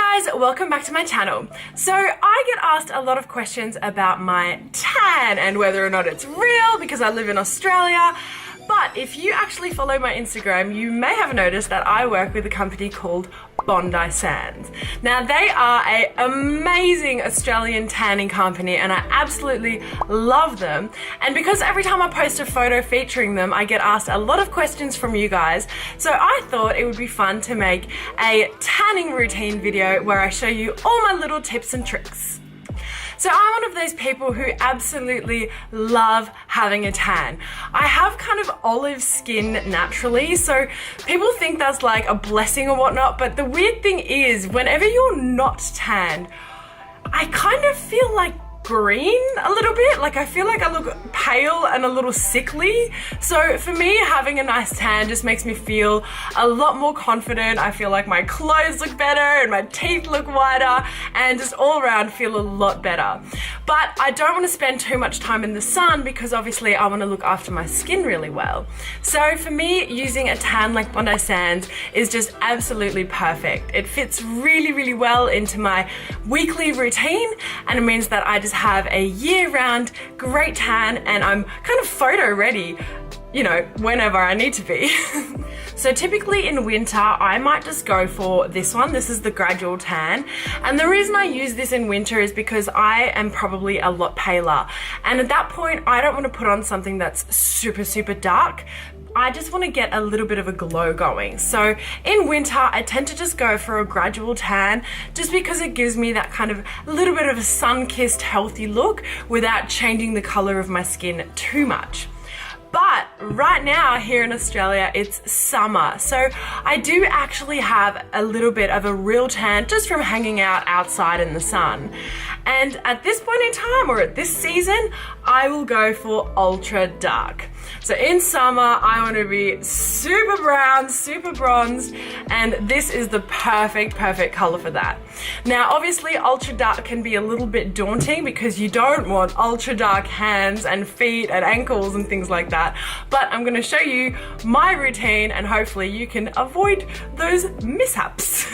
Hey guys, welcome back to my channel. So I get asked a lot of questions about my tan and whether or not it's real because I live in Australia. But if you actually follow my Instagram, you may have noticed that I work with a company called Bondi Sands. Now they are an amazing Australian tanning company and I absolutely love them. And because every time I post a photo featuring them, I get asked a lot of questions from you guys. So I thought it would be fun to make a tanning routine video where I show you all my little tips and tricks. So I'm one of those people who absolutely love having a tan. I have kind of olive skin naturally, so people think that's like a blessing or whatnot, but the weird thing is, whenever you're not tanned, I kind of feel like green a little bit. Like I feel like I look pale and a little sickly. So for me, having a nice tan just makes me feel a lot more confident. I feel like my clothes look better and my teeth look whiter and just all around feel a lot better. But I don't want to spend too much time in the sun because obviously I want to look after my skin really well. So for me, using a tan like Bondi Sands is just absolutely perfect. It fits really, really well into my weekly routine and it means that I just have a year-round great tan and I'm kind of photo ready, you know, whenever I need to be. So typically in winter, I might just go for this one. This is the gradual tan. And the reason I use this in winter is because I am probably a lot paler. And at that point, I don't want to put on something that's super, super dark. I just want to get a little bit of a glow going. So in winter, I tend to just go for a gradual tan just because it gives me that kind of little bit of a sun-kissed healthy look without changing the color of my skin too much. But right now here in Australia, it's summer. So I do actually have a little bit of a real tan just from hanging out outside in the sun. And at this point in time, or at this season, I will go for ultra dark. So in summer, I want to be super brown, super bronzed, and this is the perfect color for that. Now, obviously, ultra dark can be a little bit daunting because you don't want ultra dark hands and feet and ankles and things like that. But I'm going to show you my routine and hopefully you can avoid those mishaps.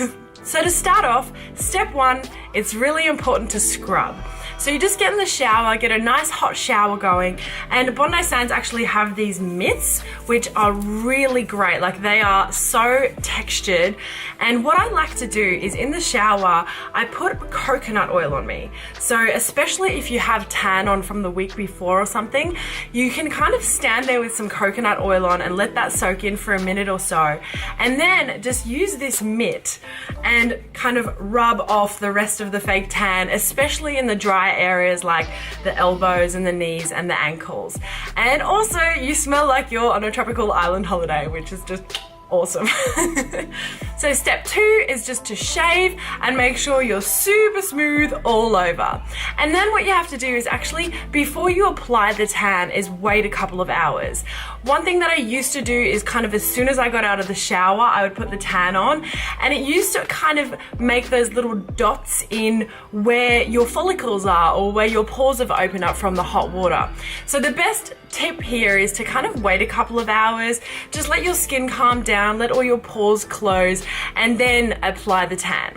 So to start off, step one, it's really important to scrub. So you just get in the shower, get a nice hot shower going, and Bondi Sands actually have these mitts, which are really great. Like they are so textured. And what I like to do is in the shower, I put coconut oil on me. So especially if you have tan on from the week before or something, you can kind of stand there with some coconut oil on and let that soak in for a minute or so. And then just use this mitt and kind of rub off the rest of the fake tan, especially in the dry areas like the elbows and the knees and the ankles. And also you smell like you're on a tropical island holiday, which is just awesome. So step two is just to shave and make sure you're super smooth all over. And then what you have to do is actually, before you apply the tan, is wait a couple of hours. One thing that I used to do is kind of as soon as I got out of the shower, I would put the tan on, and it used to kind of make those little dots in where your follicles are or where your pores have opened up from the hot water. So the best tip here is to kind of wait a couple of hours, just let your skin calm down, let all your pores close, and then apply the tan.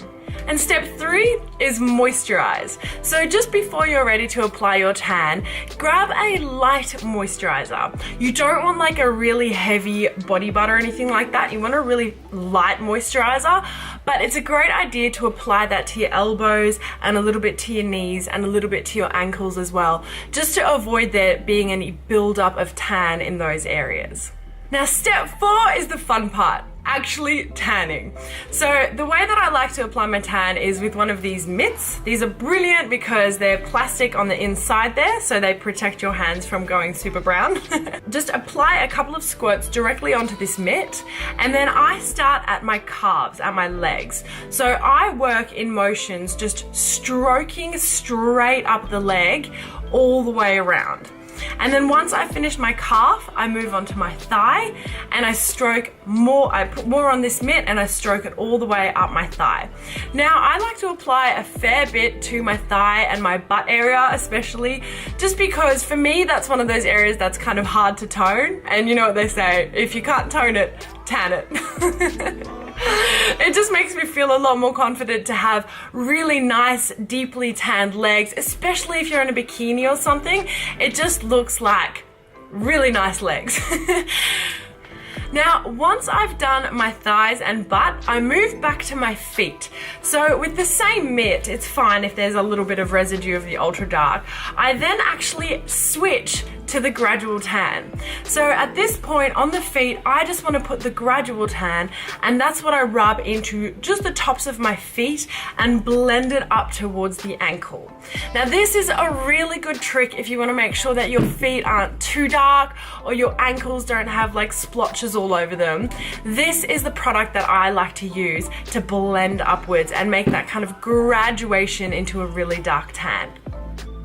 And step three is moisturize. So just before you're ready to apply your tan, grab a light moisturizer. You don't want like a really heavy body butter or anything like that. You want a really light moisturizer, but it's a great idea to apply that to your elbows and a little bit to your knees and a little bit to your ankles as well, just to avoid there being any buildup of tan in those areas. Now, step four is the fun part, actually tanning. So the way that I like to apply my tan is with one of these mitts. These are brilliant because they're plastic on the inside there, so they protect your hands from going super brown. Just apply a couple of squirts directly onto this mitt, and then I start at my calves, at my legs. So I work in motions, just stroking straight up the leg all the way around. And then once I finish my calf, I move on to my thigh and I stroke more, I put more on this mitt and I stroke it all the way up my thigh. Now I like to apply a fair bit to my thigh and my butt area especially, just because for me that's one of those areas that's kind of hard to tone, and you know what they say, if you can't tone it, tan it. It just makes me feel a lot more confident to have really nice, deeply tanned legs, especially if you're in a bikini or something. It just looks like really nice legs. Now, once I've done my thighs and butt, I move back to my feet. So with the same mitt, it's fine if there's a little bit of residue of the ultra dark. I then actually switch to the gradual tan. So at this point on the feet, I just want to put the gradual tan, and that's what I rub into just the tops of my feet and blend it up towards the ankle. Now this is a really good trick if you want to make sure that your feet aren't too dark or your ankles don't have like splotches all over them. This is the product that I like to use to blend upwards and make that kind of graduation into a really dark tan.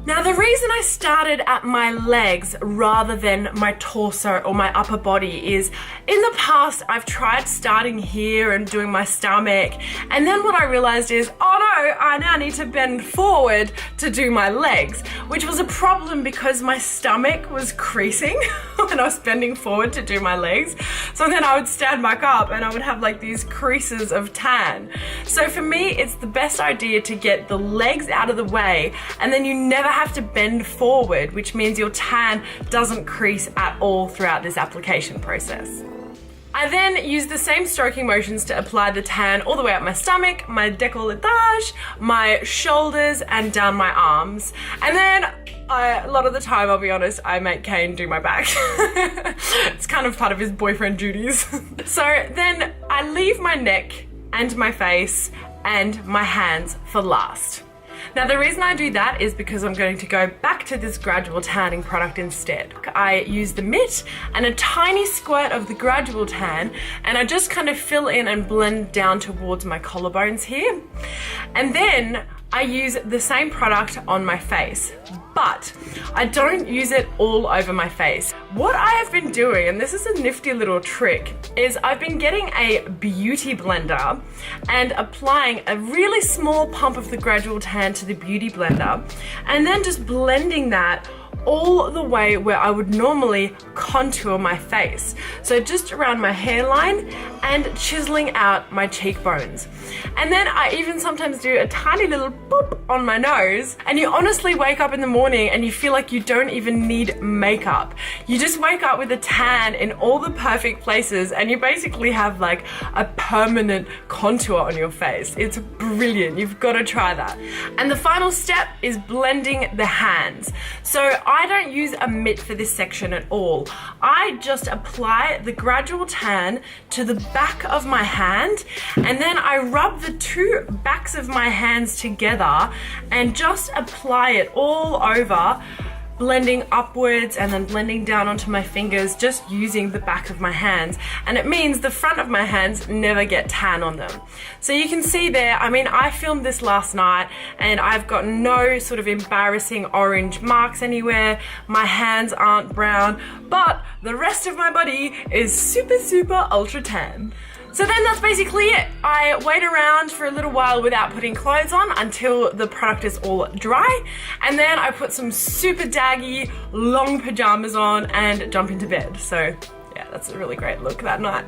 Now the reason I started at my legs rather than my torso or my upper body is in the past I've tried starting here and doing my stomach, and then what I realized is, oh no, I now need to bend forward to do my legs, which was a problem because my stomach was creasing when I was bending forward to do my legs. So then I would stand back up and I would have like these creases of tan. So for me, it's the best idea to get the legs out of the way, and then you never have to bend forward, which means your tan doesn't crease at all throughout this application process. I then use the same stroking motions to apply the tan all the way up my stomach, my décolletage, my shoulders, and down my arms. And then a lot of the time, I'll be honest, I make Kane do my back. It's kind of part of his boyfriend duties. So then I leave my neck and my face and my hands for last. Now the reason I do that is because I'm going to go back to this gradual tanning product instead. I use the mitt and a tiny squirt of the gradual tan, and I just kind of fill in and blend down towards my collarbones here. And then I use the same product on my face, but I don't use it all over my face. What I have been doing, and this is a nifty little trick, is I've been getting a beauty blender and applying a really small pump of the gradual tan to the beauty blender, and then just blending that all the way where I would normally contour my face. So just around my hairline and chiseling out my cheekbones. And then I even sometimes do a tiny little boop on my nose, and you honestly wake up in the morning and you feel like you don't even need makeup. You just wake up with a tan in all the perfect places, and you basically have like a permanent contour on your face. It's brilliant. You've got to try that. And the final step is blending the hands. So I don't use a mitt for this section at all. I just apply the gradual tan to the back of my hand, and then I rub the two backs of my hands together and just apply it all over, blending upwards and then blending down onto my fingers, just using the back of my hands. And it means the front of my hands never get tan on them. So you can see there, I mean, I filmed this last night and I've got no sort of embarrassing orange marks anywhere. My hands aren't brown, but the rest of my body is super, super ultra tan. So then that's basically it. I wait around for a little while without putting clothes on until the product is all dry, and then I put some super daggy long pajamas on and jump into bed. So yeah, that's a really great look that night.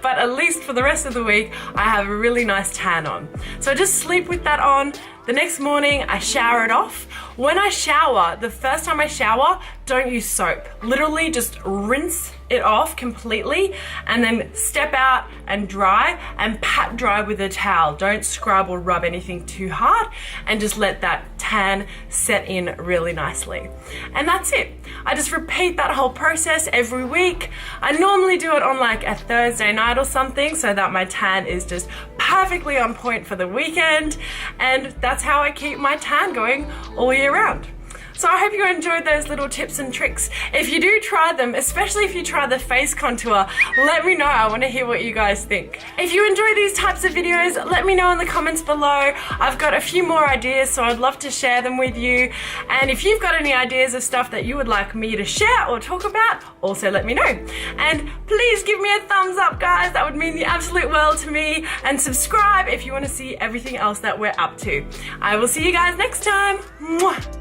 But at least for the rest of the week, I have a really nice tan on. So I just sleep with that on. The next morning, I shower it off. When I shower, the first time I shower, don't use soap. Literally just rinse it off completely and then step out and dry and pat dry with a towel. Don't scrub or rub anything too hard, and just let that tan set in really nicely. And that's it. I just repeat that whole process every week. I normally do it on like a Thursday night or something so that my tan is just perfectly on point for the weekend, and that's how I keep my tan going all year round. So I hope you enjoyed those little tips and tricks. If you do try them, especially if you try the face contour, let me know. I want to hear what you guys think. If you enjoy these types of videos, let me know in the comments below. I've got a few more ideas, so I'd love to share them with you. And if you've got any ideas of stuff that you would like me to share or talk about, also let me know. And please give me a thumbs up, guys. That would mean the absolute world to me. And subscribe if you want to see everything else that we're up to. I will see you guys next time. Mwah.